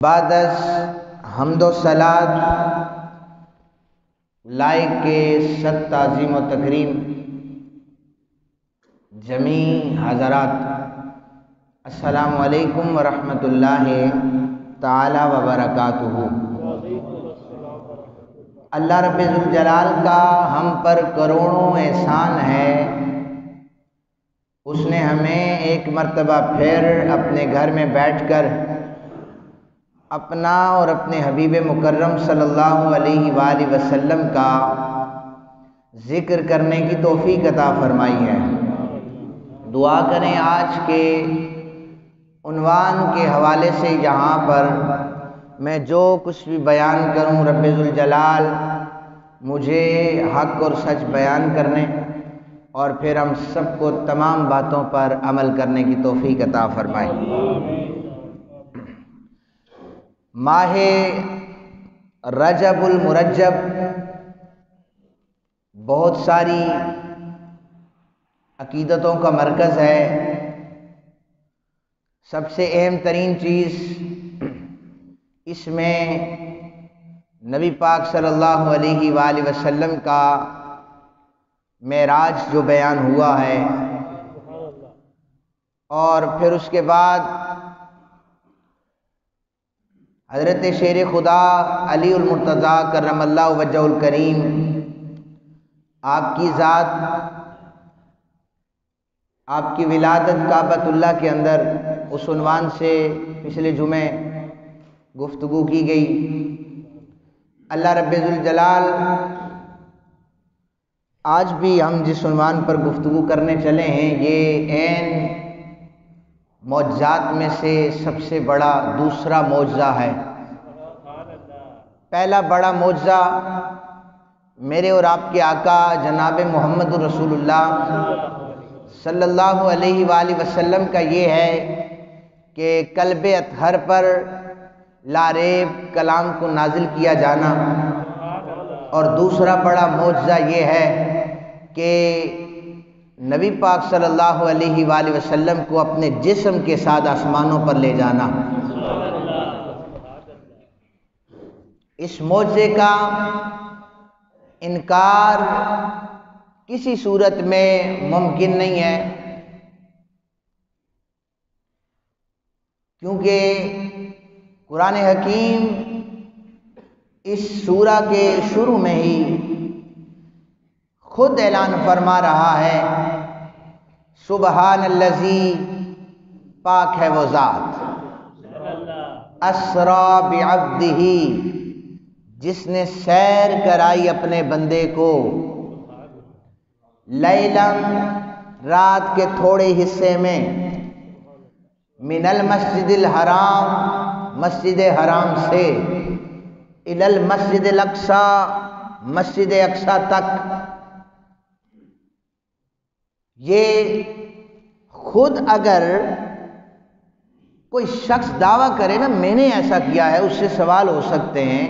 بعد از حمد و صلات لائق کے صد تعظیم و تکریم جمیع حضرات، السلام علیکم ورحمۃ اللہ تعالی وبرکاتہ۔ اللہ رب ذوالجلال کا ہم پر کروڑوں احسان ہے، اس نے ہمیں ایک مرتبہ پھر اپنے گھر میں بیٹھ کر اپنا اور اپنے حبیب مکرم صلی اللہ علیہ وآلہ وسلم کا ذکر کرنے کی توفیق عطا فرمائی ہے۔ دعا کریں آج کے عنوان کے حوالے سے یہاں پر میں جو کچھ بھی بیان کروں، رب ذوالجلال مجھے حق اور سچ بیان کرنے اور پھر ہم سب کو تمام باتوں پر عمل کرنے کی توفیق عطا فرمائے۔ ماہ رجب المرجب بہت ساری عقیدتوں کا مرکز ہے۔ سب سے اہم ترین چیز اس میں نبی پاک صلی اللہ علیہ وآلہ وسلم کا معراج جو بیان ہوا ہے، اور پھر اس کے بعد حضرت شیر خدا علی المرتضیٰ کرم اللہ وجہہ الکریم، آپ کی ذات، آپ کی ولادت کعبۃ اللہ کے اندر، اس عنوان سے پچھلے جمعے گفتگو کی گئی۔ اللہ رب ذوالجلال آج بھی ہم جس عنوان پر گفتگو کرنے چلے ہیں، یہ عین معجزات میں سے سب سے بڑا دوسرا معجزہ ہے۔ پہلا بڑا معجزہ میرے اور آپ کے آقا جناب محمد رسول اللہ صلی اللہ علیہ وآلہ وسلم کا یہ ہے کہ قلب اطہر پر لا ریب کلام کو نازل کیا جانا، اور دوسرا بڑا معجزہ یہ ہے کہ نبی پاک صلی اللہ علیہ وآلہ وسلم کو اپنے جسم کے ساتھ آسمانوں پر لے جانا۔ اس معجزے کا انکار کسی صورت میں ممکن نہیں ہے، کیونکہ قرآن حکیم اس سورہ کے شروع میں ہی خود اعلان فرما رہا ہے، سبحان الذی، پاک ہے وہ ذات، اسریٰ بعبدہ، جس نے سیر کرائی اپنے بندے کو، لیلاً، رات کے تھوڑے حصے میں، من المسجد الحرام، مسجد حرام سے، الی المسجد الاقصی، مسجد اقصی تک۔ یہ خود اگر کوئی شخص دعویٰ کرے نا میں نے ایسا کیا ہے، اس سے سوال ہو سکتے ہیں،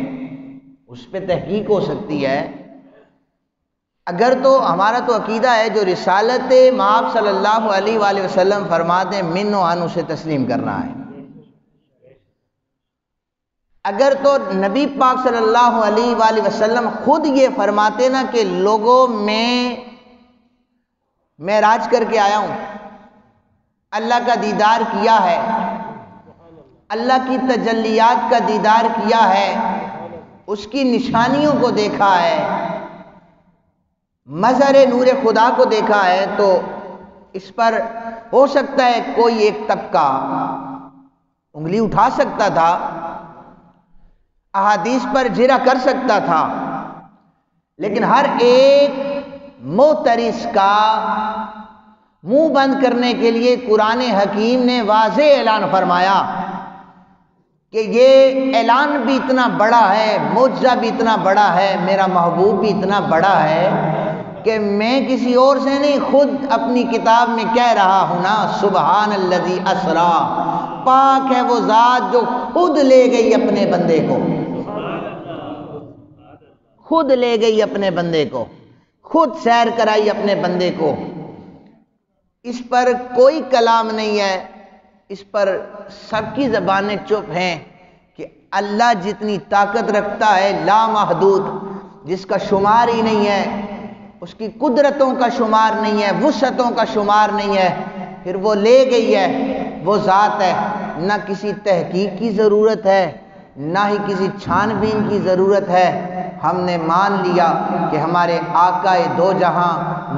اس پہ تحقیق ہو سکتی ہے۔ اگر تو ہمارا تو عقیدہ ہے جو رسالت مآب صلی اللہ علیہ وآلہ وسلم فرماتے ہیں من و عن، اسے تسلیم کرنا ہے۔ اگر تو نبی پاک صلی اللہ علیہ وآلہ وسلم خود یہ فرماتے نا کہ لوگوں میں معراج کر کے آیا ہوں، اللہ کا دیدار کیا ہے، اللہ کی تجلیات کا دیدار کیا ہے، اس کی نشانیوں کو دیکھا ہے، مظہر نور خدا کو دیکھا ہے، تو اس پر ہو سکتا ہے کوئی ایک طبقہ انگلی اٹھا سکتا تھا، احادیث پر جرح کر سکتا تھا، لیکن ہر ایک معترض کا منہ بند کرنے کے لیے قرآن حکیم نے واضح اعلان فرمایا کہ یہ اعلان بھی اتنا بڑا ہے، معجزہ بھی اتنا بڑا ہے، میرا محبوب بھی اتنا بڑا ہے کہ میں کسی اور سے نہیں، خود اپنی کتاب میں کہہ رہا ہوں نا، سبحان الذی اسریٰ، پاک ہے وہ ذات جو خود لے گئی اپنے بندے کو، خود لے گئی اپنے بندے کو، خود سیر کرائی اپنے بندے کو۔ اس پر کوئی کلام نہیں ہے، اس پر سب کی زبانیں چپ ہیں کہ اللہ جتنی طاقت رکھتا ہے لامحدود، جس کا شمار ہی نہیں ہے، اس کی قدرتوں کا شمار نہیں ہے، وسعتوں کا شمار نہیں ہے، پھر وہ لے گئی ہے، وہ ذات ہے، نہ کسی تحقیق کی ضرورت ہے، نہ ہی کسی چھان بین کی ضرورت ہے۔ ہم نے مان لیا کہ ہمارے آقا دو جہاں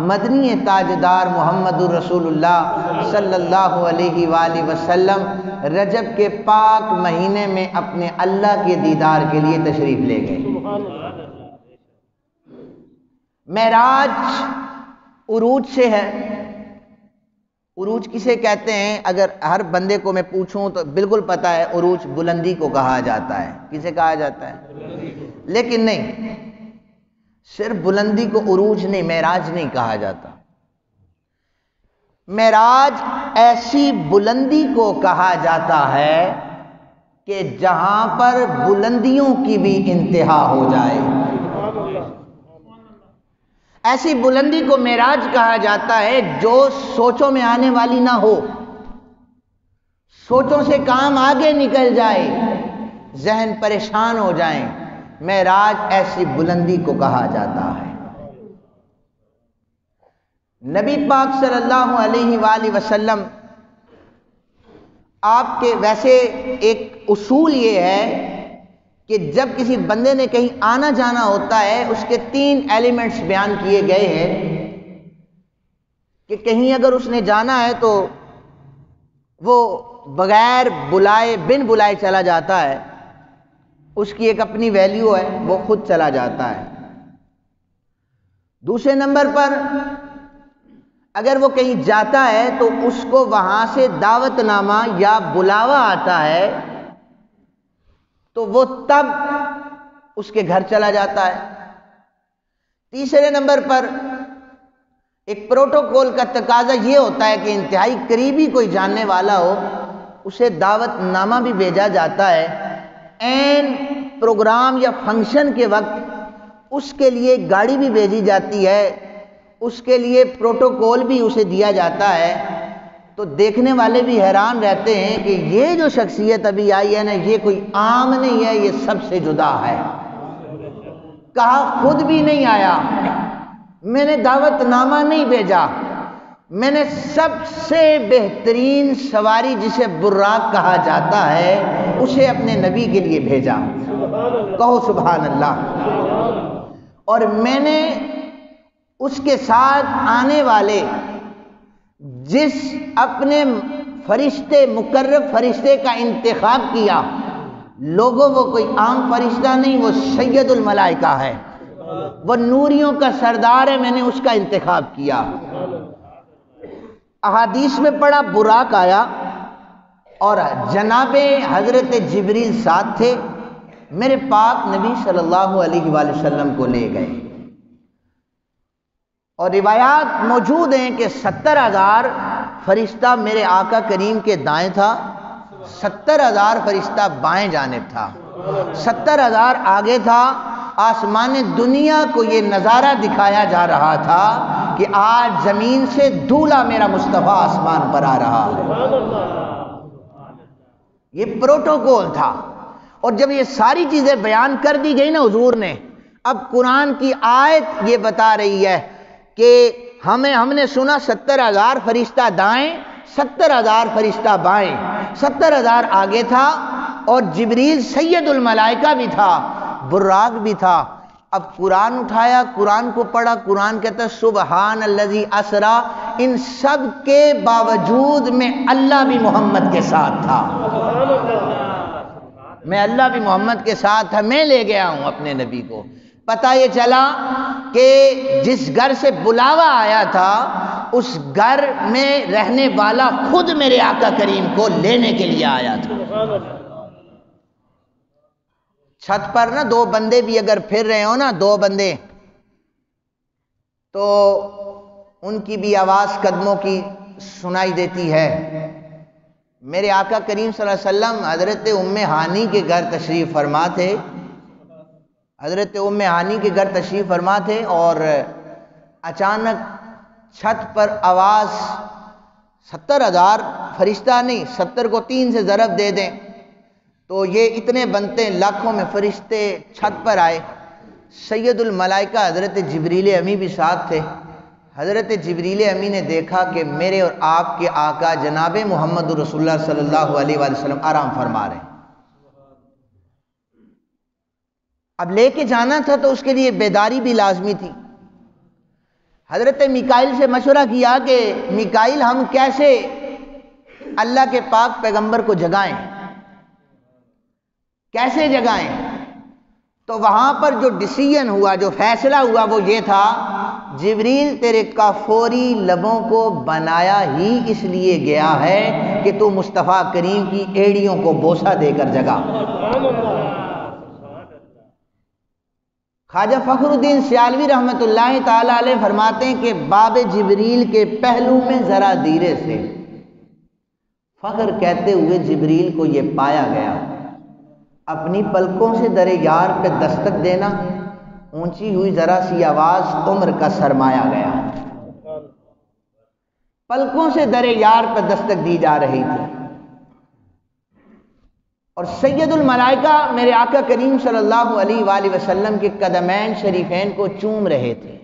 مدنی تاجدار محمد الرسول اللہ صلی اللہ علیہ وآلہ وسلم رجب کے پاک مہینے میں اپنے اللہ کے دیدار کے لیے تشریف لے گئے۔ معراج عروج سے ہے۔ عروج کسے کہتے ہیں؟ اگر ہر بندے کو میں پوچھوں تو بالکل پتا ہے، عروج بلندی کو کہا جاتا ہے۔ کسے کہا جاتا ہے؟ لیکن نہیں، صرف بلندی کو عروج نہیں، معراج نہیں کہا جاتا۔ معراج ایسی بلندی کو کہا جاتا ہے کہ جہاں پر بلندیوں کی بھی انتہا ہو جائے، ایسی بلندی کو معراج کہا جاتا ہے جو سوچوں میں آنے والی نہ ہو، سوچوں سے کام آگے نکل جائے، ذہن پریشان ہو جائیں، معراج ایسی بلندی کو کہا جاتا ہے۔ نبی پاک صلی اللہ علیہ وآلہ وسلم آپ کے ویسے ایک اصول یہ ہے کہ جب کسی بندے نے کہیں آنا جانا ہوتا ہے، اس کے 3 ایلیمنٹس بیان کیے گئے ہیں کہ کہیں اگر اس نے جانا ہے تو وہ بغیر بلائے بن بلائے چلا جاتا ہے، اس کی ایک اپنی ویلیو ہے، وہ خود چلا جاتا ہے۔ دوسرے نمبر پر اگر وہ کہیں جاتا ہے تو اس کو وہاں سے دعوت نامہ یا بلاوا آتا ہے تو وہ تب اس کے گھر چلا جاتا ہے۔ تیسرے نمبر پر ایک پروٹوکول کا تقاضا یہ ہوتا ہے کہ انتہائی قریبی کوئی جاننے والا ہو، اسے دعوت نامہ بھی بھیجا جاتا ہے، عین پروگرام یا فنکشن کے وقت اس کے لیے گاڑی بھی بھیجی جاتی ہے، اس کے لیے پروٹوکول بھی اسے دیا جاتا ہے۔ تو دیکھنے والے بھی حیران رہتے ہیں کہ یہ جو شخصیت ابھی آئی ہے نا، یہ کوئی عام نہیں ہے، یہ سب سے جدا ہے۔ کہا خود بھی نہیں آیا، میں نے دعوت نامہ نہیں بھیجا، میں نے سب سے بہترین سواری جسے براق کہا جاتا ہے اسے اپنے نبی کے لیے بھیجا۔ کہو سبحان اللہ۔ اور میں نے اس کے ساتھ آنے والے جس اپنے فرشتے مقرب فرشتے کا انتخاب کیا، لوگوں وہ کوئی عام فرشتہ نہیں، وہ سید الملائکہ ہے، وہ نوریوں کا سردار ہے، میں نے اس کا انتخاب کیا۔ احادیث میں پڑھا براق آیا اور جناب حضرت جبریل ساتھ تھے، میرے پاک نبی صلی اللہ علیہ وآلہ وسلم کو لے گئے۔ اور روایات موجود ہیں کہ 70,000 فرشتہ میرے آقا کریم کے دائیں تھا، 70,000 فرشتہ بائیں جانب تھا، 70,000 آگے تھا۔ آسمان دنیا کو یہ نظارہ دکھایا جا رہا تھا کہ آج زمین سے دھولا میرا مصطفیٰ آسمان پر آ رہا ہے۔ یہ پروٹوکول تھا۔ اور جب یہ ساری چیزیں بیان کر دی گئی نا حضور نے، اب قرآن کی آیت یہ بتا رہی ہے کہ ہم نے سنا 70,000 فرشتہ دائیں، 70,000 فرشتہ بائیں، 70,000 آگے تھا، اور جبریل سید الملائکہ بھی تھا، براق بھی تھا۔ اب قرآن اٹھایا، قرآن کو پڑھا، قرآن کہتا ہے سبحان الذی اسرا، ان سب کے باوجود میں اللہ بھی محمد کے ساتھ تھا، میں اللہ بھی محمد کے ساتھ تھا، میں لے گیا ہوں اپنے نبی کو۔ پتہ یہ چلا کہ جس گھر سے بلاوا آیا تھا اس گھر میں رہنے والا خود میرے آقا کریم کو لینے کے لیے آیا تھا۔ چھت پر نا 2 بندے بھی اگر پھر رہے ہو نا، 2 بندے، تو ان کی بھی آواز قدموں کی سنائی دیتی ہے۔ میرے آقا کریم صلی اللہ علیہ وسلم حضرت ام ہانی کے گھر تشریف فرما تھے، حضرت ام ہانی کے گھر تشریف فرما تھے، اور اچانک چھت پر آواز، 70,000 فرشتہ نہیں، 70 کو 3 سے ضرب دے دیں تو یہ اتنے بنتے لاکھوں میں فرشتے چھت پر آئے. سید الملائکہ حضرت جبریل امی بھی ساتھ تھے. حضرت جبریل امی نے دیکھا کہ میرے اور آپ کے آقا جناب محمد رسول اللہ صلی اللہ علیہ وآلہ وسلم آرام فرما رہے ہیں. اب لے کے جانا تھا تو اس کے لیے بیداری بھی لازمی تھی. حضرت میکائیل سے مشورہ کیا کہ میکائیل ہم کیسے اللہ کے پاک پیغمبر کو جگائیں، کیسے جگائیں؟ تو وہاں پر جو ڈیسیژن ہوا، جو فیصلہ ہوا وہ یہ تھا، جبریل تیرے کافوری لبوں کو بنایا ہی اس لیے گیا ہے کہ تو مصطفیٰ کریم کی ایڑیوں کو بوسہ دے کر جگا. خواجہ فخر الدین سیالوی رحمۃ اللہ تعالی علیہ فرماتے ہیں کہ باب جبریل کے پہلو میں ذرا دھیرے سے فخر کہتے ہوئے جبریل کو یہ پایا گیا. اپنی پلکوں سے در یار پہ دستک دینا، اونچی ہوئی ذرا سی آواز عمر کا سرمایا گیا. پلکوں سے در یار پہ دستک دی جا رہی تھی اور سید الملائکہ میرے آقا کریم صلی اللہ علیہ وآلہ وسلم کے قدمین شریفین کو چوم رہے تھے.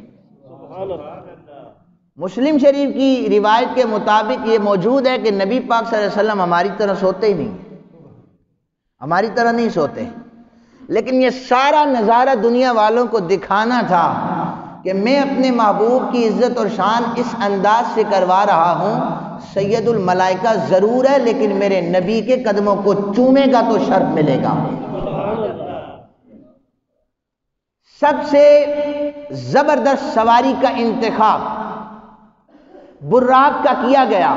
مسلم شریف کی روایت کے مطابق یہ موجود ہے کہ نبی پاک صلی اللہ علیہ وسلم ہماری طرح سوتے ہی نہیں، ہماری طرح نہیں سوتے، لیکن یہ سارا نظارہ دنیا والوں کو دکھانا تھا کہ میں اپنے محبوب کی عزت اور شان اس انداز سے کروا رہا ہوں. سید الملائکہ ضرور ہے لیکن میرے نبی کے قدموں کو چومے گا تو شرف ملے گا. سب سے زبردست سواری کا انتخاب براق کا کیا گیا،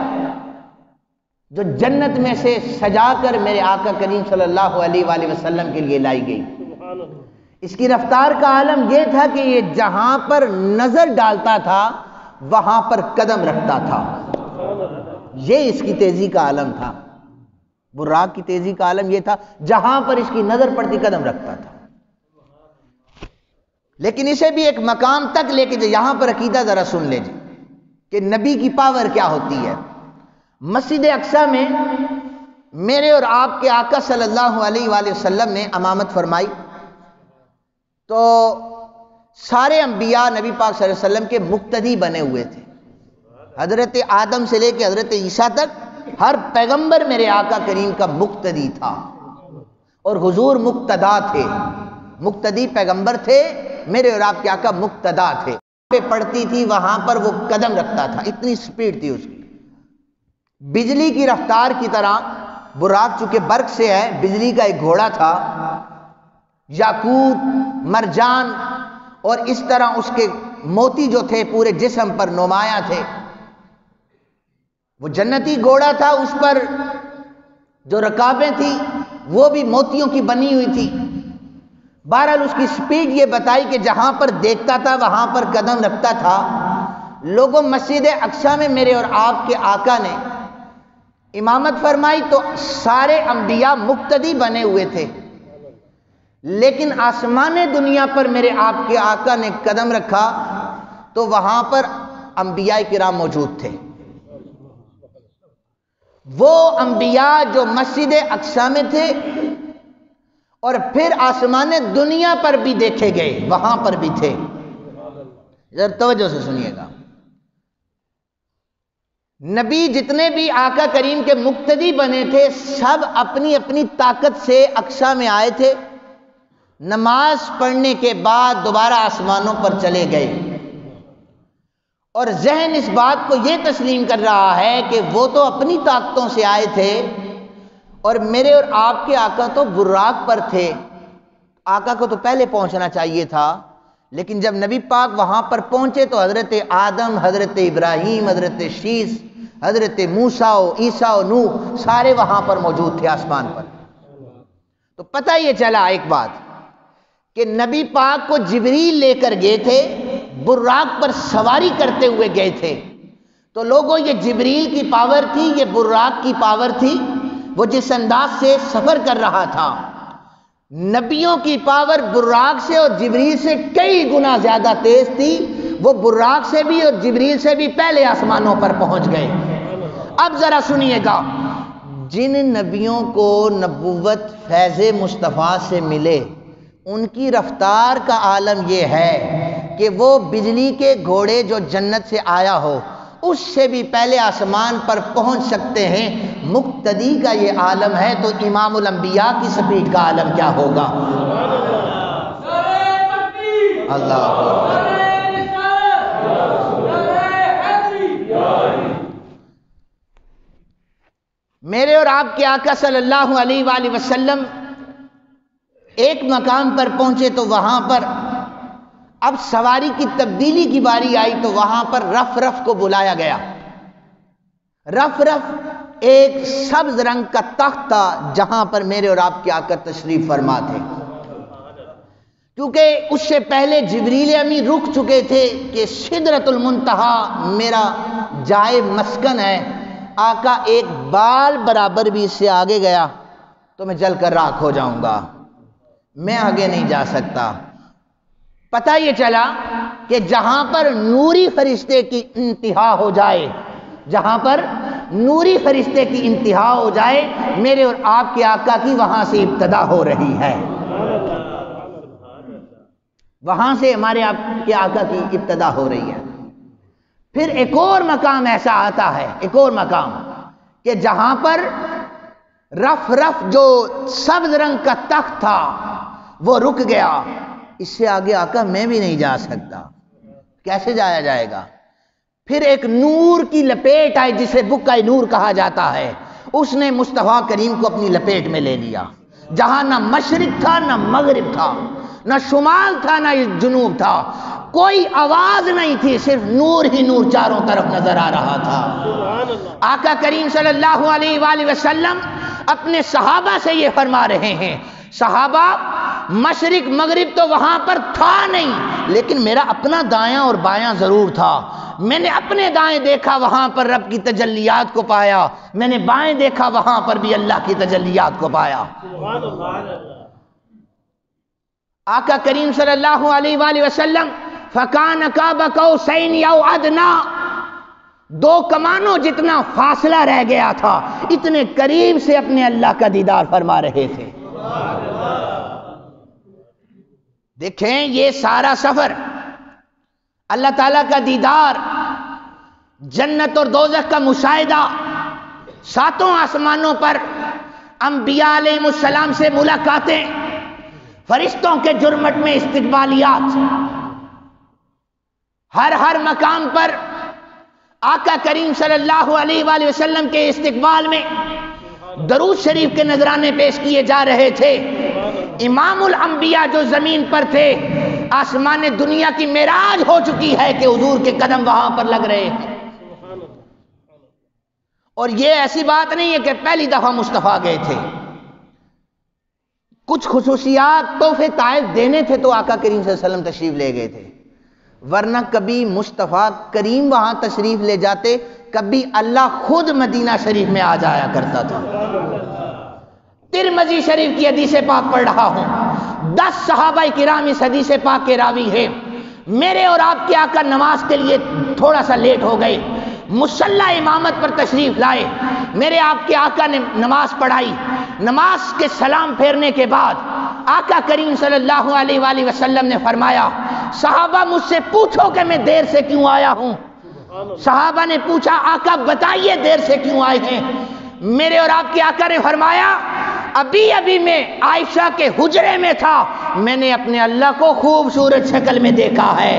جو جنت میں سے سجا کر میرے آقا کریم صلی اللہ علیہ وآلہ وسلم کے لیے لائی گئی. اس کی رفتار کا عالم یہ تھا کہ یہ جہاں پر نظر ڈالتا تھا وہاں پر قدم رکھتا تھا. یہ اس کی تیزی کا عالم تھا. براق کی تیزی کا عالم یہ تھا جہاں پر اس کی نظر پڑتی قدم رکھتا تھا. لیکن اسے بھی ایک مقام تک لے کے یہاں پر عقیدہ ذرا سن لے کہ نبی کی پاور کیا ہوتی ہے. مسجد اقصی میں میرے اور آپ کے آقا صلی اللہ علیہ وآلہ وسلم نے امامت فرمائی تو سارے انبیاء نبی پاک صلی اللہ علیہ وسلم کے مقتدی بنے ہوئے تھے. حضرت آدم سے لے کے حضرت عیسیٰ تک ہر پیغمبر میرے آقا کریم کا مقتدی تھا اور حضور مقتدا تھے. مقتدی پیغمبر تھے، میرے اور آپ کے آقا مقتدا تھے. پہ پڑتی تھی وہاں پر وہ قدم رکھتا تھا، اتنی سپیڈ تھی اس کی. بجلی کی رفتار کی طرح براق چونکہ برق سے ہے، بجلی کا ایک گھوڑا تھا، یاقوت مرجان اور اس طرح اس کے موتی جو تھے پورے جسم پر نمایاں تھے. وہ جنتی گھوڑا تھا، اس پر جو رکابیں تھیں وہ بھی موتیوں کی بنی ہوئی تھی. بہرحال اس کی سپیڈ یہ بتائی کہ جہاں پر دیکھتا تھا وہاں پر قدم رکھتا تھا. لوگوں مسجد اقصی میں میرے اور آپ کے آقا نے امامت فرمائی تو سارے انبیاء مقتدی بنے ہوئے تھے، لیکن آسمان دنیا پر میرے آپ کے آقا نے قدم رکھا تو وہاں پر انبیاء کرام موجود تھے. وہ انبیاء جو مسجد اقصی میں تھے اور پھر آسمان دنیا پر بھی دیکھے گئے وہاں پر بھی تھے. ذرا توجہ سے سنیے گا. نبی جتنے بھی آقا کریم کے مقتدی بنے تھے سب اپنی اپنی طاقت سے اقصی میں آئے تھے. نماز پڑھنے کے بعد دوبارہ آسمانوں پر چلے گئے اور ذہن اس بات کو یہ تسلیم کر رہا ہے کہ وہ تو اپنی طاقتوں سے آئے تھے اور میرے اور آپ کے آقا تو براق پر تھے. آقا کو تو پہلے پہنچنا چاہیے تھا، لیکن جب نبی پاک وہاں پر پہنچے تو حضرت آدم، حضرت ابراہیم، حضرت شیس، حضرت موسیٰ و عیسیٰ و نوح سارے وہاں پر موجود تھے آسمان پر. تو پتہ یہ چلا ایک بات کہ نبی پاک کو جبریل لے کر گئے تھے، براق پر سواری کرتے ہوئے گئے تھے. تو لوگوں یہ جبریل کی پاور تھی، یہ براق کی پاور تھی. وہ جس انداز سے سفر کر رہا تھا، نبیوں کی پاور براق سے اور جبریل سے کئی گنا زیادہ تیز تھی. وہ براق سے بھی اور جبریل سے بھی پہلے آسمانوں پر پہنچ گئے. اب ذرا سنیے گا، جن نبیوں کو نبوت فیض مصطفیٰ سے ملے، ان کی رفتار کا عالم یہ ہے کہ وہ بجلی کے گھوڑے جو جنت سے آیا ہو اس سے بھی پہلے آسمان پر پہنچ سکتے ہیں۔ مقتدی کا یہ عالم ہے تو امام الانبیاء کی سپیڈ کا عالم کیا ہوگا؟ اللہ اکبر۔ میرے اور آپ کے آقا صلی اللہ علیہ وآلہ وسلم ایک مقام پر پہنچے تو وہاں پر اب سواری کی تبدیلی کی باری آئی تو وہاں پر رف رف کو بلایا گیا۔ رف رف ایک سبز رنگ کا تخت تھا جہاں پر میرے اور آپ کے آقا تشریف فرما تھے، کیونکہ اس سے پہلے جبریل امی رک چکے تھے کہ سدرۃ المنتہا میرا جائے مسکن ہے۔ آقا ایک بال برابر بھی اس سے آگے گیا تو میں جل کر راکھ ہو جاؤں گا، میں آگے نہیں جا سکتا۔ پتہ یہ چلا کہ جہاں پر نوری فرشتے کی انتہا ہو جائے، جہاں پر نوری فرشتے کی انتہا ہو جائے، میرے اور آپ کے آقا کی وہاں سے ابتدا ہو رہی ہے، وہاں سے ہمارے آپ کے آقا کی ابتدا ہو رہی ہے۔ پھر ایک اور مقام ایسا آتا ہے، ایک اور مقام کہ جہاں پر رف رف جو سبز رنگ کا تخت تھا وہ رک گیا، اس سے آگے آقا میں بھی نہیں جا سکتا، کیسے جایا جائے گا؟ پھر ایک نور کی لپیٹ آئی جسے بکہ نور کہا جاتا ہے، اس نے مصطفیٰ کریم کو اپنی لپیٹ میں لے لیا، جہاں نہ مشرق تھا نہ مغرب تھا، نہ شمال تھا نہ جنوب تھا، کوئی آواز نہیں تھی، صرف نور ہی نور چاروں طرف نظر آ رہا تھا۔ آقا کریم صلی اللہ علیہ وآلہ وسلم اپنے صحابہ سے یہ فرما رہے ہیں، صحابہ مشرق مغرب تو وہاں پر تھا نہیں، لیکن میرا اپنا دایاں اور بایاں ضرور تھا۔ میں نے اپنے دائیں دیکھا وہاں پر رب کی تجلیات کو پایا، میں نے بائیں دیکھا وہاں پر بھی اللہ کی تجلیات کو پایا۔ آقا کریم صلی اللہ علیہ وآلہ وسلم فَكَانَ قَابَ قَوْسَيْنِ أَوْ أَدْنَىٰ، دو کمانوں جتنا فاصلہ رہ گیا تھا، اتنے قریب سے اپنے اللہ کا دیدار فرما رہے تھے۔ دیکھیں یہ سارا سفر، اللہ تعالیٰ کا دیدار، جنت اور دوزخ کا مشاہدہ، ساتوں آسمانوں پر انبیاء علیہ السلام سے ملاقاتیں، فرشتوں کے جرمٹ میں استقبالیات، ہر مقام پر آقا کریم صلی اللہ علیہ وآلہ وسلم کے استقبال میں درود شریف کے نذرانے پیش کیے جا رہے تھے۔ امام الانبیاء جو زمین پر تھے، آسمان دنیا کی معراج ہو چکی ہے کہ حضور کے قدم وہاں پر لگ رہے ہیں۔ اور یہ ایسی بات نہیں ہے کہ پہلی دفعہ مصطفیٰ گئے تھے، کچھ خصوصیات تحفے طائف دینے تھے تو آقا کریم صلی اللہ علیہ وسلم تشریف لے گئے تھے، ورنہ کبھی مصطفیٰ کریم وہاں تشریف لے جاتے، کبھی اللہ خود مدینہ شریف میں آ جایا کرتا تھا۔ ترمذی شریف کی حدیث پاک پڑھ رہا ہوں، 10 صحابہ کرام اس حدیث پاک کے راوی ہیں۔ میرے اور آپ کے آقا نماز کے لیے تھوڑا سا لیٹ ہو گئے، مصلی امامت پر تشریف لائے، میرے آپ کے آقا نے نماز پڑھائی، نماز کے سلام پھیرنے کے بعد آقا کریم صلی اللہ علیہ وآلہ وسلم نے فرمایا، صحابہ مجھ سے پوچھو کہ میں دیر سے کیوں آیا ہوں۔ صحابہ نے پوچھا آقا بتائیے دیر سے کیوں آئے ہیں؟ میرے اور آپ کے آقا نے فرمایا، ابھی میں عائشہ کے حجرے میں تھا، میں نے اپنے اللہ کو خوبصورت شکل میں دیکھا ہے۔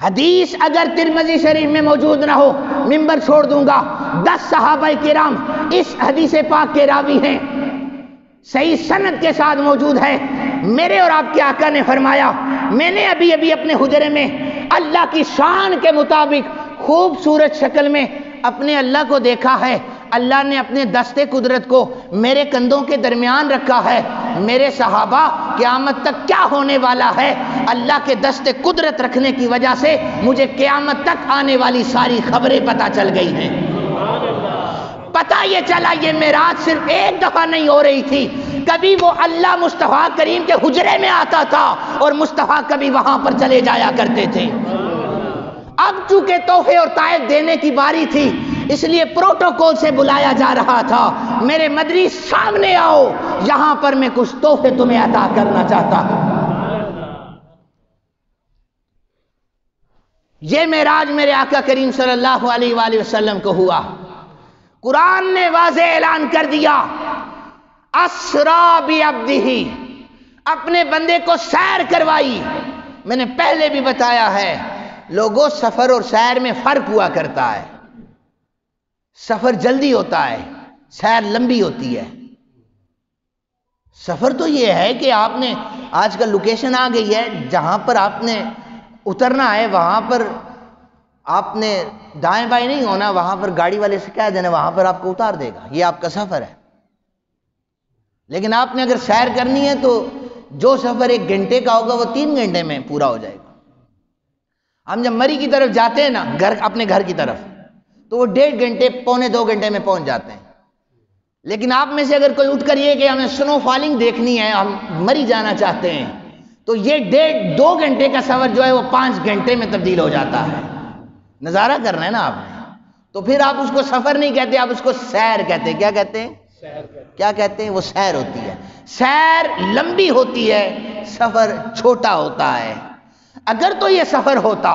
حدیث اگر ترمذی شریف میں موجود نہ ہو، ممبر چھوڑ دوں گا، 10 صحابہ کرام اس حدیث پاک کے راوی ہیں، صحیح سند کے ساتھ موجود ہے۔ میرے اور آپ کے آقا نے فرمایا، میں نے ابھی اپنے حجرے میں اللہ کی شان کے مطابق خوبصورت شکل میں اپنے اللہ کو دیکھا ہے، اللہ نے اپنے دست قدرت کو میرے کندھوں کے درمیان رکھا ہے۔ میرے صحابہ قیامت تک کیا ہونے والا ہے، اللہ کے دست قدرت رکھنے کی وجہ سے مجھے قیامت تک آنے والی ساری خبریں پتہ چل گئی ہیں۔ پتہ یہ چلا یہ معراج صرف ایک دفعہ نہیں ہو رہی تھی، کبھی وہ اللہ مصطفیٰ کریم کے حجرے میں آتا تھا اور مصطفیٰ کبھی وہاں پر چلے جایا کرتے تھے۔ اب چونکہ تحفے اور تحائف دینے کی باری تھی، اس لیے پروٹوکول سے بلایا جا رہا تھا، میرے مدنی سامنے آؤ، یہاں پر میں کچھ تحفے تمہیں عطا کرنا چاہتا ہوں۔ یہ معراج میرے آقا کریم صلی اللہ علیہ وآلہ وسلم کو ہوا۔ قرآن نے واضح اعلان کر دیا، اسرا بعبدہ، اپنے بندے کو سیر کروائی۔ میں نے پہلے بھی بتایا ہے لوگوں، سفر اور سیر میں فرق ہوا کرتا ہے۔ سفر جلدی ہوتا ہے، سیر لمبی ہوتی ہے۔ سفر تو یہ ہے کہ آپ نے آج کل لوکیشن آ گئی ہے، جہاں پر آپ نے اترنا ہے وہاں پر آپ نے دائیں بائیں نہیں ہونا، وہاں پر گاڑی والے سے کہہ دینا، وہاں پر آپ کو اتار دے گا، یہ آپ کا سفر ہے۔ لیکن آپ نے اگر سیر کرنی ہے تو جو سفر 1 گھنٹے کا ہوگا وہ 3 گھنٹے میں پورا ہو جائے گا۔ ہم جب مری کی طرف جاتے ہیں نا، اپنے گھر کی طرف، تو وہ 1.5 گھنٹے پونے 2 گھنٹے میں پہنچ جاتے ہیں۔ لیکن آپ میں سے اگر کوئی اٹھ کر یہ کہ ہمیں سنو فالنگ دیکھنی ہے، ہم مری جانا چاہتے ہیں، تو یہ 1.5-2 گھنٹے کا سفر جو ہے وہ 5 گھنٹے میں تبدیل ہو جاتا ہے۔ نظارہ کرنا ہے نا آپ نے، تو پھر آپ اس کو سفر نہیں کہتے، آپ اس کو سیر کہتے ہیں۔ کیا کہتے ہیں؟ کیا کہتے ہیں؟ وہ سیر ہوتی ہے۔ سیر لمبی ہوتی ہے، سفر چھوٹا ہوتا ہے۔ اگر تو یہ سفر ہوتا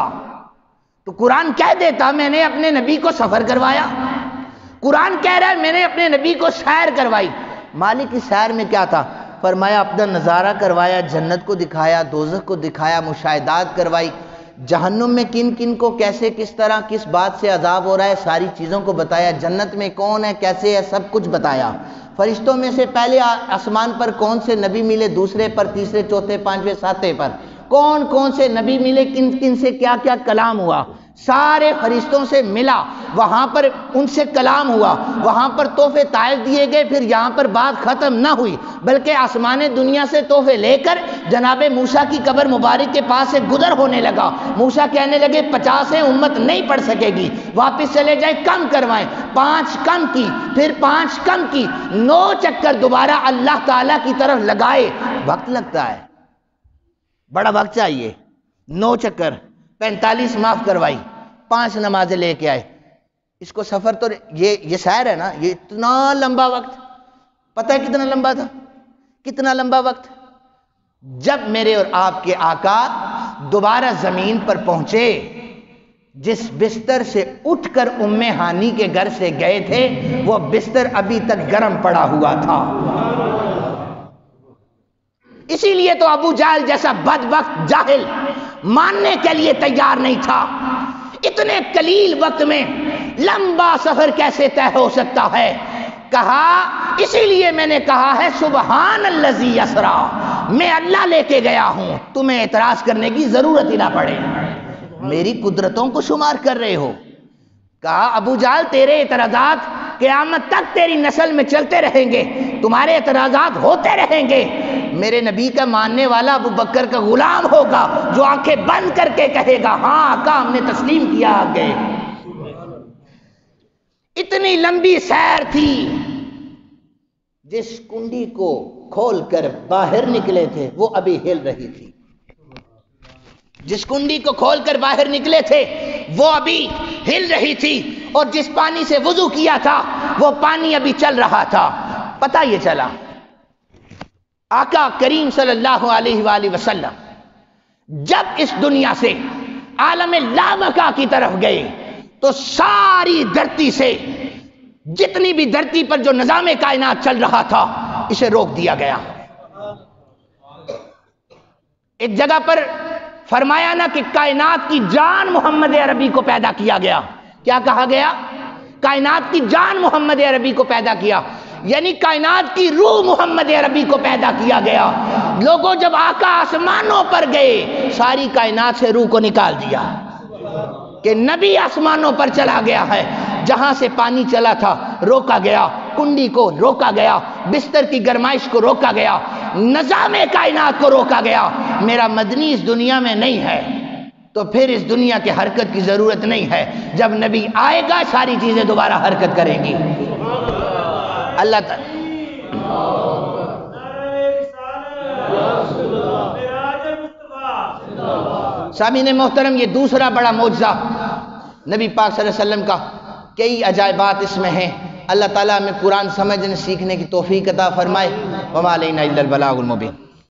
تو قرآن کہہ دیتا میں نے اپنے نبی کو سفر کروایا۔ قرآن کہہ رہا ہے میں نے اپنے نبی کو سیر کروائی۔ مالک کی سیر میں کیا تھا؟ فرمایا اپنا نظارہ کروایا، جنت کو دکھایا، دوزخ کو دکھایا، مشاہدات کروائی، جہنم میں کن کن کو کیسے کس طرح کس بات سے عذاب ہو رہا ہے، ساری چیزوں کو بتایا، جنت میں کون ہے کیسے ہے سب کچھ بتایا، فرشتوں میں سے پہلے آسمان پر کون سے نبی ملے، دوسرے پر، تیسرے، چوتھے، پانچویں، ساتویں پر کون کون سے نبی ملے، کن کن سے کیا کیا کلام ہوا، سارے فرشتوں سے ملا، وہاں پر ان سے کلام ہوا، وہاں پر تحفے تحائف دیے گئے۔ پھر یہاں پر بات ختم نہ ہوئی بلکہ آسمان دنیا سے تحفے لے کر جناب موسیٰ کی قبر مبارک کے پاس سے گزر ہونے لگا۔ موسیٰ کہنے لگے 50 ہیں، امت نہیں پڑھ سکے گی، واپس چلے جائیں، کم کروائیں۔ 5 کم کی، پھر 5 کم کی، 9 چکر دوبارہ اللہ تعالیٰ کی طرف لگائے۔ وقت لگتا ہے، بڑا وقت چاہیے۔ 9 چکر، 45 معاف کروائی، 5 نمازیں لے کے آئے۔ اس کو سفر تو یہ سیر ہے نا، یہ اتنا لمبا وقت، پتہ ہے کتنا لمبا تھا؟ کتنا لمبا وقت؟ جب میرے اور آپ کے آقا دوبارہ زمین پر پہنچے، جس بستر سے اٹھ کر ام ہانی کے گھر سے گئے تھے وہ بستر ابھی تک گرم پڑا ہوا تھا۔ اسی لیے تو ابو جہل جیسا بدبخت جاہل ماننے کے لیے تیار نہیں تھا۔ اتنے قلیل وقت میں لمبا سفر کیسے طے ہو سکتا ہے؟ کہا اسی لیے میں نے کہا ہے سبحان الذی اسرا، میں اللہ لے کے گیا ہوں، تمہیں اعتراض کرنے کی ضرورت ہی نہ پڑے، میری قدرتوں کو شمار کر رہے ہو۔ کہا ابو جہل تیرے اعتراضات قیامت تک تیری نسل میں چلتے رہیں گے، تمہارے اعتراضات ہوتے رہیں گے۔ میرے نبی کا ماننے والا ابو بکر کا غلام ہوگا جو آنکھیں بند کر کے کہے گا ہاں آقا ہم نے تسلیم کیا آگے۔ اتنی لمبی سیر تھی، جس کنڈی کو کھول کر باہر نکلے تھے وہ ابھی ہل رہی تھی، جس کنڈی کو کھول کر باہر نکلے تھے وہ ابھی ہل رہی تھی، اور جس پانی سے وضو کیا تھا وہ پانی ابھی چل رہا تھا۔ پتہ یہ چلا آقا کریم صلی اللہ علیہ وآلہ وسلم جب اس دنیا سے عالم لامکہ کی طرف گئے تو ساری دھرتی سے جتنی بھی دھرتی پر جو نظام کائنات چل رہا تھا اسے روک دیا گیا۔ ایک جگہ پر فرمایا نا کہ کائنات کی جان محمد عربی کو پیدا کیا گیا۔ کیا کہا گیا؟ کائنات کی جان محمد عربی کو پیدا کیا، یعنی کائنات کی روح محمد عربی کو پیدا کیا گیا۔ لوگوں جب آقا آسمانوں پر گئے ساری کائنات سے روح کو نکال دیا کہ نبی آسمانوں پر چلا گیا ہے۔ جہاں سے پانی چلا تھا روکا گیا، کنڈی کو روکا گیا، بستر کی گرمائش کو روکا گیا، نظام کائنات کو روکا گیا۔ میرا مدنی اس دنیا میں نہیں ہے تو پھر اس دنیا کے حرکت کی ضرورت نہیں ہے، جب نبی آئے گا ساری چیزیں دوبارہ حرکت کریں گی۔ اللہ تعالیٰ سامعین محترم، یہ دوسرا بڑا معجزہ نبی پاک صلی اللہ علیہ وسلم کا، کئی عجائبات اس میں ہیں۔ اللہ تعالیٰ ہمیں قرآن سمجھنے سیکھنے کی توفیق عطا فرمائے۔ وما علینا الا البلاغ المبین۔